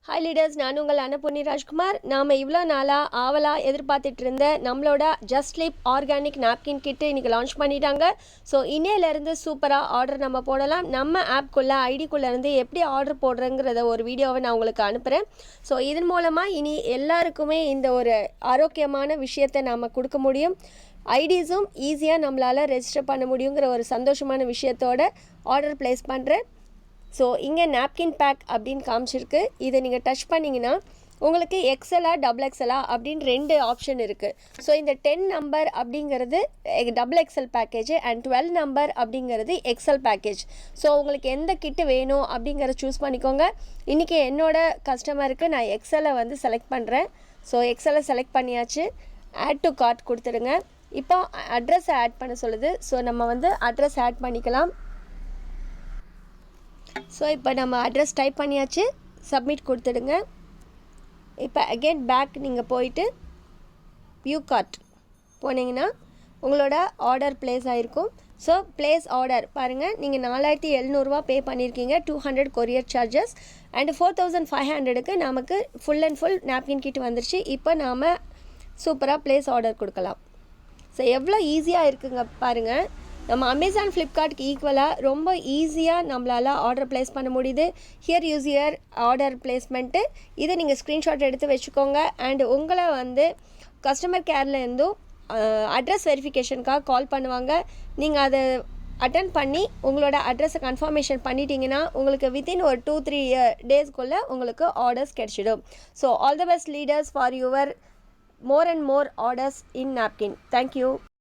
Hi leaders, நான் உங்கள் அன்னபூர்ணி ராஜ்குமார். நாம் இவ்வளோ நாளாக ஆவலாக எதிர்பார்த்துட்டு இருந்த நம்மளோட ஜஸ்ட் ஸ்லீப் ஆர்கானிக் நாப்கின் கிட்டு இன்றைக்கி லான்ச் பண்ணிட்டாங்க. ஸோ இன்னையிலேருந்து சூப்பராக ஆர்டர் நம்ம போடலாம். நம்ம ஆப்குள்ளே ஐடிக்குள்ளேருந்து எப்படி ஆர்டர் போடுறங்கிறத ஒரு வீடியோவை நான் உங்களுக்கு அனுப்புகிறேன். ஸோ இதன் மூலமாக இனி எல்லாருக்குமே இந்த ஒரு ஆரோக்கியமான விஷயத்தை நாம் கொடுக்க முடியும். ஐடிஸும் ஈஸியாக நம்மளால் ரெஜிஸ்டர் பண்ண முடியுங்கிற ஒரு சந்தோஷமான விஷயத்தோட ஆர்டர் ப்ளேஸ் பண்ணுறேன். ஸோ இங்கே நாப்கின் பேக் அப்படின்னு காமிச்சிருக்கு. இதை நீங்கள் டச் பண்ணிங்கன்னா உங்களுக்கு எக்ஸலா டபுள் எக்ஸலா அப்படின்னு 2 ஆப்ஷன் இருக்குது. ஸோ இந்த 10 நம்பர் அப்படிங்கிறது double XL package and 12 number அப்படிங்கிறது எக்ஸல் பேக்கேஜ். ஸோ உங்களுக்கு எந்த கிட்டு வேணும் அப்படிங்கிறத சூஸ் பண்ணிக்கோங்க. இன்றைக்கி என்னோடய கஸ்டமருக்கு நான் எக்ஸலை செலக்ட் பண்ணுறேன். ஸோ எக்ஸலை செலக்ட் பண்ணியாச்சு. ஆட் டு கார்ட் கொடுத்துடுங்க. இப்போ அட்ரஸை ஆட் பண்ண சொல்லுது. ஸோ நம்ம அட்ரஸ் ஆட் பண்ணிக்கலாம். ஸோ இப்போ நம்ம அட்ரஸ் டைப் பண்ணியாச்சு. சப்மிட் கொடுத்துடுங்க. இப்போ அகெயின் பேக் நீங்கள் போயிட்டு வியூ கார்ட் போனீங்கன்னா உங்களோட ஆர்டர் ப்ளேஸ் ஆகிருக்கும். ஸோ ப்ளேஸ் ஆர்டர் பாருங்கள், நீங்கள் 4700 பே பண்ணியிருக்கீங்க. 200 கொரியர் சார்ஜஸ் அண்ட் 4500க்கு நமக்கு full and full napkin kit வந்துருச்சு. இப்போ நாம் சூப்பராக ப்ளேஸ் ஆர்டர் கொடுக்கலாம். ஸோ எவ்வளோ ஈஸியாக இருக்குங்க பாருங்கள். நம்ம அமேசான் ஃப்ளிப்கார்ட்க்கு ஈக்குவலாக ரொம்ப ஈஸியாக நம்மளால் ஆர்டர் ப்ளேஸ் பண்ண முடியுது. Here use your order placement. இதை நீங்கள் ஸ்க்ரீன்ஷாட் எடுத்து வச்சுக்கோங்க. அண்ட் உங்களை கஸ்டமர் கேர்லேருந்தும் அட்ரஸ் வெரிஃபிகேஷனுக்காக கால் பண்ணுவாங்க. நீங்கள் அதை அட்டன் பண்ணி உங்களோட அட்ரஸை கன்ஃபர்மேஷன் பண்ணிட்டீங்கன்னா உங்களுக்கு வித்தின் ஒரு 2-3 டேஸ்க்குள்ளே உங்களுக்கு ஆர்டர்ஸ் கிடச்சிடும். So all the best leaders for your more and more orders in napkin. Thank you.